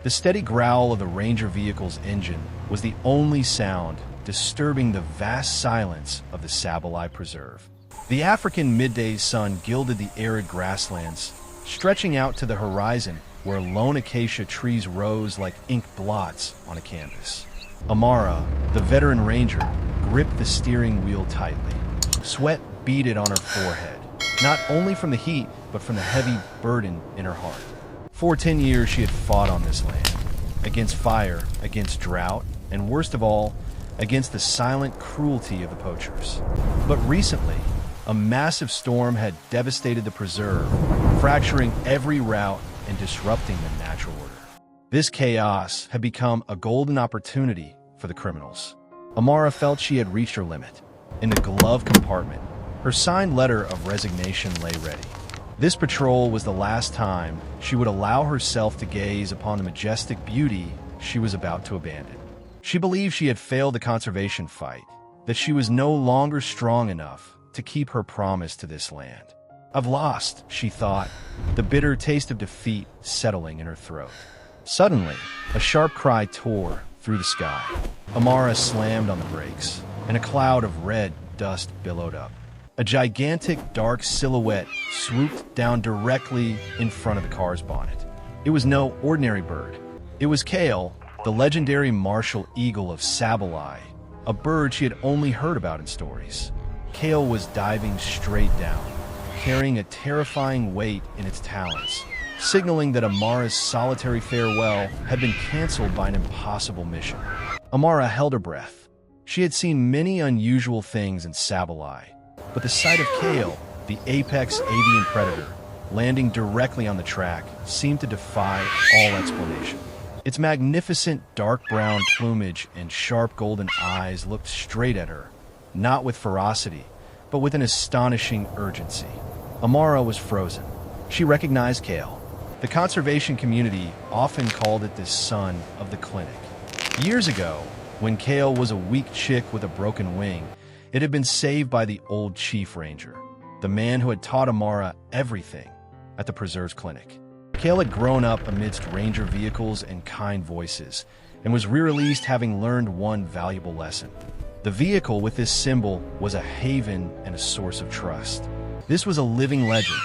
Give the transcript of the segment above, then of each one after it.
The steady growl of the Ranger vehicle's engine was the only sound disturbing the vast silence of the Savanna Preserve. The African midday sun gilded the arid grasslands, stretching out to the horizon where lone acacia trees rose like inked blots on a canvas. Amara, the veteran ranger, gripped the steering wheel tightly. Sweat beaded on her forehead, not only from the heat, but from the heavy burden in her heart. For 10 years she had fought on this land, against fire, against drought, and worst of all, against the silent cruelty of the poachers. But recently, a massive storm had devastated the preserve, fracturing every route and disrupting the natural order. This chaos had become a golden opportunity for the criminals. Amara felt she had reached her limit. In the glove compartment, her signed letter of resignation lay ready. This patrol was the last time she would allow herself to gaze upon the majestic beauty she was about to abandon. She believed she had failed the conservation fight, that she was no longer strong enough to keep her promise to this land. I've lost, she thought, the bitter taste of defeat settling in her throat. Suddenly, a sharp cry tore through the sky. Amara slammed on the brakes, and a cloud of red dust billowed up. A gigantic dark silhouette swooped down directly in front of the car's bonnet. It was no ordinary bird. It was Kale, the legendary martial eagle of Sabalai, a bird she had only heard about in stories. Kale was diving straight down, carrying a terrifying weight in its talons, signaling that Amara's solitary farewell had been canceled by an impossible mission. Amara held her breath. She had seen many unusual things in Sabalai, but the sight of Kale, the apex avian predator, landing directly on the track seemed to defy all explanation. Its magnificent dark brown plumage and sharp golden eyes looked straight at her, not with ferocity, but with an astonishing urgency. Amara was frozen. She recognized Kale. The conservation community often called it the son of the clinic. Years ago, when Kale was a weak chick with a broken wing, it had been saved by the old chief ranger, the man who had taught Amara everything at the preserve's clinic. Kale had grown up amidst ranger vehicles and kind voices, and was re-released having learned one valuable lesson. The vehicle with this symbol was a haven and a source of trust. This was a living legend,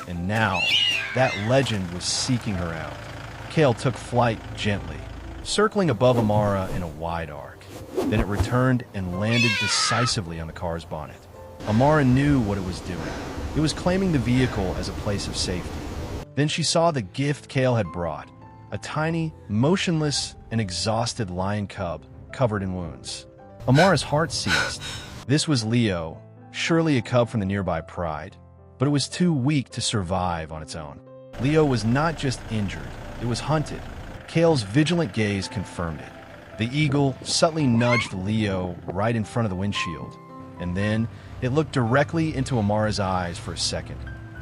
and now that legend was seeking her out. Kale took flight gently, circling above Amara in a wide arc. Then it returned and landed decisively on the car's bonnet. Amara knew what it was doing. It was claiming the vehicle as a place of safety. Then she saw the gift Kale had brought, a tiny, motionless, and exhausted lion cub covered in wounds. Amara's heart seized. This was Leo, surely a cub from the nearby pride, but it was too weak to survive on its own. Leo was not just injured, it was hunted. Kale's vigilant gaze confirmed it. The eagle subtly nudged Leo right in front of the windshield, and then it looked directly into Amara's eyes for a second,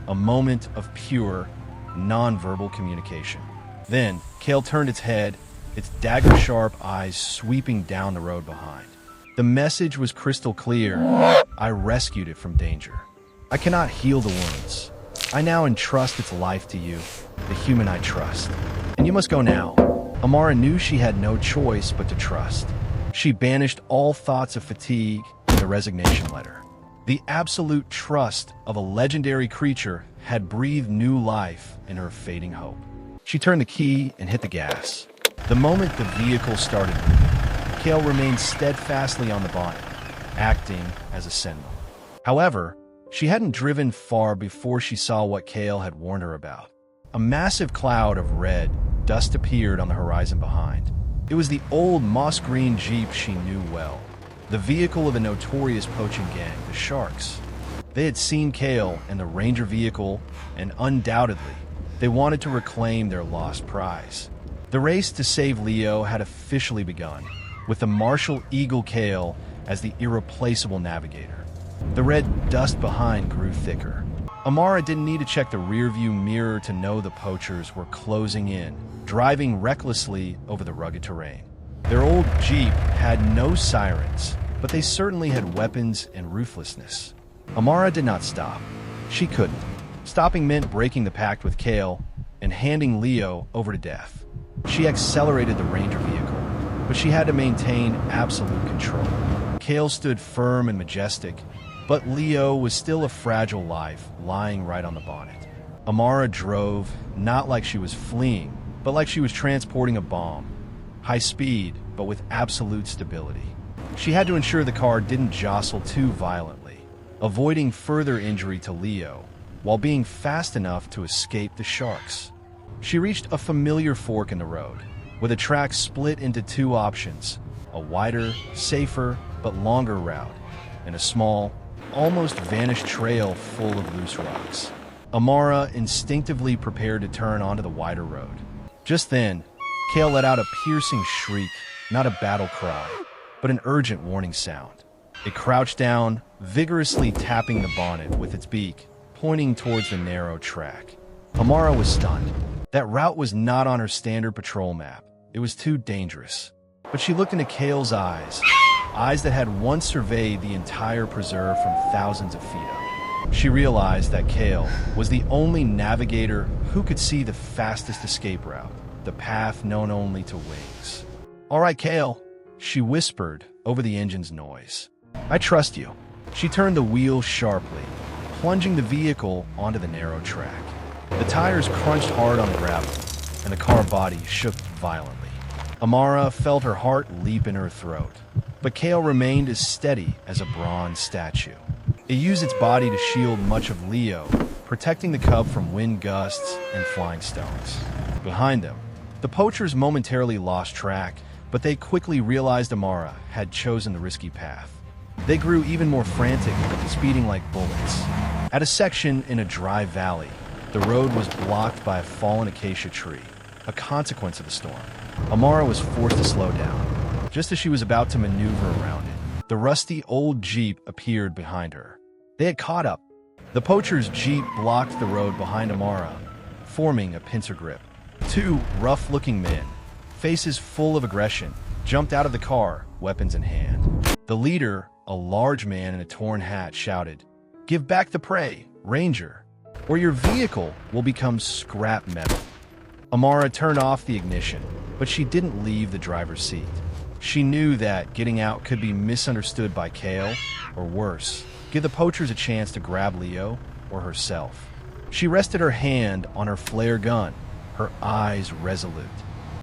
a moment of pure, non-verbal communication. Then, Kale turned its head, its dagger-sharp eyes sweeping down the road behind. The message was crystal clear. I rescued it from danger. I cannot heal the wounds. I now entrust its life to you, the human I trust. And you must go now. Amara knew she had no choice but to trust. She banished all thoughts of fatigue in the resignation letter. The absolute trust of a legendary creature had breathed new life in her fading hope. She turned the key and hit the gas. The moment the vehicle started moving, Kale remained steadfastly on the bonnet, acting as a sentinel. However, she hadn't driven far before she saw what Kale had warned her about. A massive cloud of red dust appeared on the horizon behind. It was the old moss-green Jeep she knew well, the vehicle of the notorious poaching gang, the Sharks. They had seen Kale and the Ranger vehicle, and undoubtedly, they wanted to reclaim their lost prize. The race to save Leo had officially begun, with the martial eagle Kale as the irreplaceable navigator. The red dust behind grew thicker. Amara didn't need to check the rearview mirror to know the poachers were closing in, driving recklessly over the rugged terrain. Their old Jeep had no sirens, but they certainly had weapons and ruthlessness. Amara did not stop. She couldn't. Stopping meant breaking the pact with Kale and handing Leo over to death. She accelerated the Ranger vehicle, but she had to maintain absolute control. Kale stood firm and majestic, but Leo was still a fragile life lying right on the bonnet. Amara drove, not like she was fleeing, but like she was transporting a bomb. High speed, but with absolute stability. She had to ensure the car didn't jostle too violently, avoiding further injury to Leo, while being fast enough to escape the sharks. She reached a familiar fork in the road, with a track split into two options, a wider, safer, but longer route, and a small, almost vanished trail full of loose rocks. Amara instinctively prepared to turn onto the wider road. Just then, Kale let out a piercing shriek, not a battle cry, but an urgent warning sound. It crouched down, vigorously tapping the bonnet with its beak, pointing towards the narrow track. Amara was stunned. That route was not on her standard patrol map. It was too dangerous. But she looked into Kale's eyes, eyes that had once surveyed the entire preserve from thousands of feet up. She realized that Kale was the only navigator who could see the fastest escape route, the path known only to wings. "All right, Kale," she whispered over the engine's noise. "I trust you." She turned the wheel sharply, plunging the vehicle onto the narrow track. The tires crunched hard on the gravel, and the car body shook violently. Amara felt her heart leap in her throat, but Kale remained as steady as a bronze statue. It used its body to shield much of Leo, protecting the cub from wind gusts and flying stones. Behind them, the poachers momentarily lost track, but they quickly realized Amara had chosen the risky path. They grew even more frantic, speeding like bullets. At a section in a dry valley, the road was blocked by a fallen acacia tree, a consequence of the storm. Amara was forced to slow down. Just as she was about to maneuver around it, the rusty old Jeep appeared behind her. They had caught up. The poacher's Jeep blocked the road behind Amara, forming a pincer grip. Two rough-looking men, faces full of aggression, jumped out of the car, weapons in hand. The leader, a large man in a torn hat, shouted, "Give back the prey, Ranger, or your vehicle will become scrap metal." Amara turned off the ignition, but she didn't leave the driver's seat. She knew that getting out could be misunderstood by Kale, or worse, give the poachers a chance to grab Leo or herself. She rested her hand on her flare gun, her eyes resolute.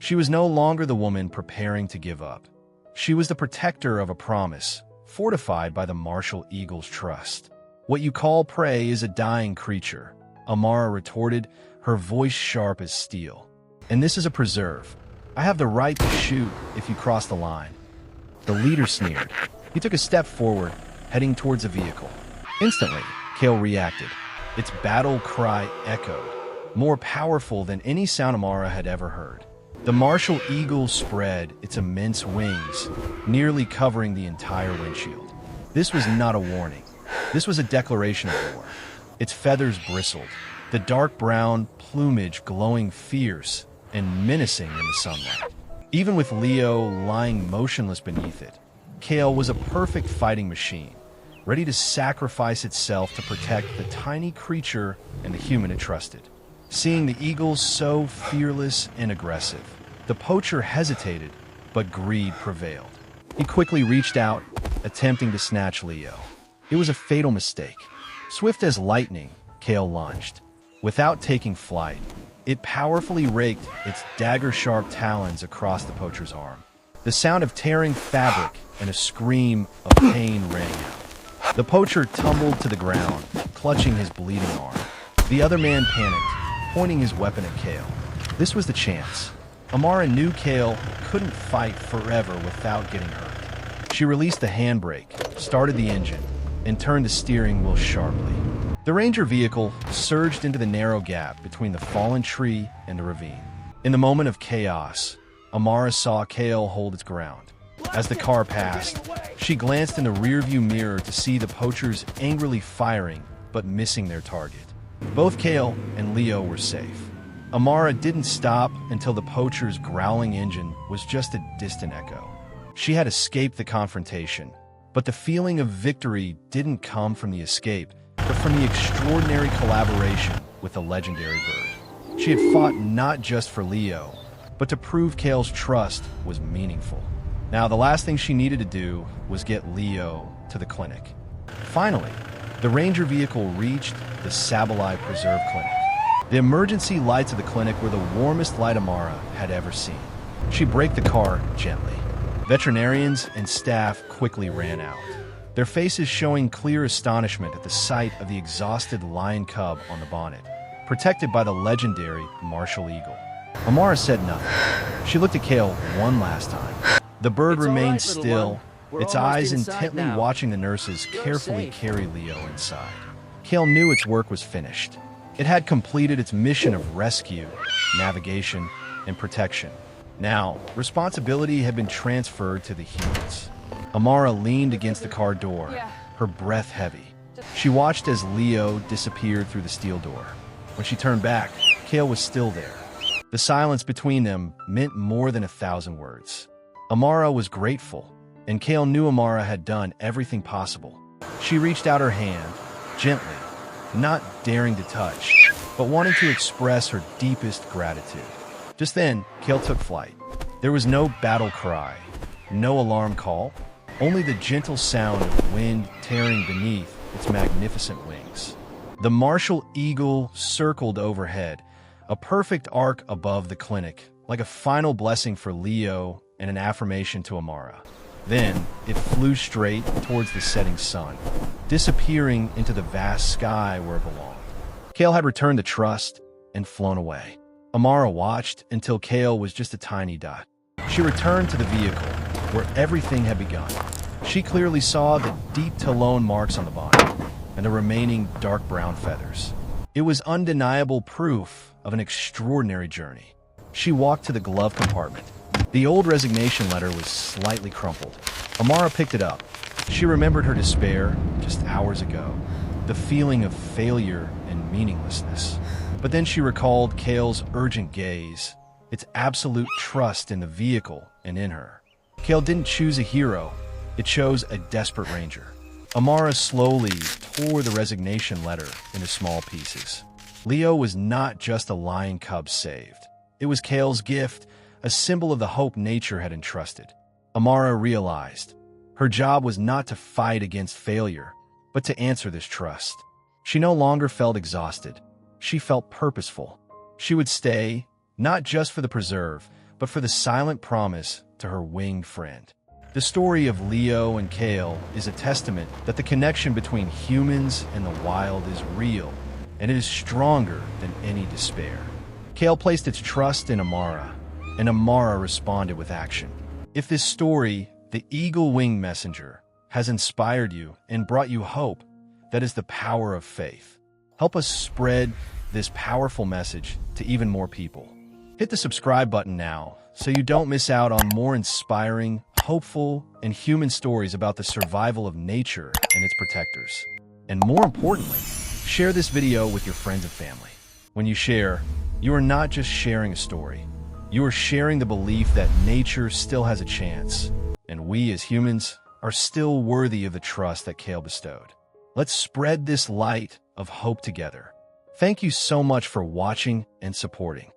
She was no longer the woman preparing to give up. She was the protector of a promise, fortified by the martial eagle's trust. "What you call prey is a dying creature," Amara retorted, her voice sharp as steel. "And this is a preserve. I have the right to shoot if you cross the line." The leader sneered. He took a step forward, heading towards the vehicle. Instantly, Kale reacted. Its battle cry echoed, more powerful than any sound Amara had ever heard. The martial eagle spread its immense wings, nearly covering the entire windshield. This was not a warning. This was a declaration of war. Its feathers bristled, the dark brown plumage glowing fierce and menacing in the sunlight. Even with Leo lying motionless beneath it, Kale was a perfect fighting machine, ready to sacrifice itself to protect the tiny creature and the human it trusted. Seeing the eagles so fearless and aggressive, the poacher hesitated, but greed prevailed. He quickly reached out, attempting to snatch Leo. It was a fatal mistake. Swift as lightning, Kale lunged. Without taking flight, it powerfully raked its dagger-sharp talons across the poacher's arm. The sound of tearing fabric and a scream of pain rang out. The poacher tumbled to the ground, clutching his bleeding arm. The other man panicked, pointing his weapon at Kale. This was the chance. Amara knew Kale couldn't fight forever without getting hurt. She released the handbrake, started the engine, and turned the steering wheel sharply. The Ranger vehicle surged into the narrow gap between the fallen tree and the ravine. In the moment of chaos, Amara saw Kale hold its ground. As the car passed, she glanced in the rearview mirror to see the poachers angrily firing, but missing their target. Both Kale and Leo were safe. Amara didn't stop until the poacher's growling engine was just a distant echo. She had escaped the confrontation, but the feeling of victory didn't come from the escape, but from the extraordinary collaboration with the legendary bird. She had fought not just for Leo, but to prove Kale's trust was meaningful. Now, the last thing she needed to do was get Leo to the clinic. Finally, the ranger vehicle reached the Savanna Preserve Clinic. The emergency lights of the clinic were the warmest light Amara had ever seen. She braked the car gently. Veterinarians and staff quickly ran out, their faces showing clear astonishment at the sight of the exhausted lion cub on the bonnet, protected by the legendary martial eagle. Amara said nothing. She looked at Kale one last time. The bird remained still, its eyes intently watching the nurses carefully carry Leo inside. Kale knew its work was finished. It had completed its mission of rescue, navigation, and protection. Now, responsibility had been transferred to the humans. Amara leaned against the car door, her breath heavy. She watched as Leo disappeared through the steel door. When she turned back, Kale was still there. The silence between them meant more than 1,000 words. Amara was grateful, and Kale knew Amara had done everything possible. She reached out her hand, gently, not daring to touch, but wanting to express her deepest gratitude. Just then, Kale took flight. There was no battle cry, no alarm call, only the gentle sound of wind tearing beneath its magnificent wings. The martial eagle circled overhead, a perfect arc above the clinic, like a final blessing for Leo and an affirmation to Amara. Then, it flew straight towards the setting sun, disappearing into the vast sky where it belonged. Kale had returned to trust and flown away. Amara watched until Kale was just a tiny dot. She returned to the vehicle, where everything had begun. She clearly saw the deep talon marks on the bonnet and the remaining dark brown feathers. It was undeniable proof of an extraordinary journey. She walked to the glove compartment. The old resignation letter was slightly crumpled. Amara picked it up. She remembered her despair just hours ago, the feeling of failure and meaninglessness. But then she recalled Kale's urgent gaze, its absolute trust in the vehicle and in her. Kale didn't choose a hero, it chose a desperate ranger. Amara slowly tore the resignation letter into small pieces. Leo was not just a lion cub saved. It was Kale's gift, a symbol of the hope nature had entrusted. Amara realized her job was not to fight against failure, but to answer this trust. She no longer felt exhausted. She felt purposeful. She would stay, not just for the preserve, but for the silent promise to her winged friend. The story of Leo and Kale is a testament that the connection between humans and the wild is real, and it is stronger than any despair. Kale placed its trust in Amara, and Amara responded with action. If this story, the eagle-winged messenger, has inspired you and brought you hope, that is the power of faith. Help us spread this powerful message to even more people. Hit the subscribe button now so you don't miss out on more inspiring, hopeful, and human stories about the survival of nature and its protectors. And more importantly, share this video with your friends and family. When you share, you are not just sharing a story. You are sharing the belief that nature still has a chance, and we as humans are still worthy of the trust that Kale bestowed. Let's spread this light of hope together. Thank you so much for watching and supporting.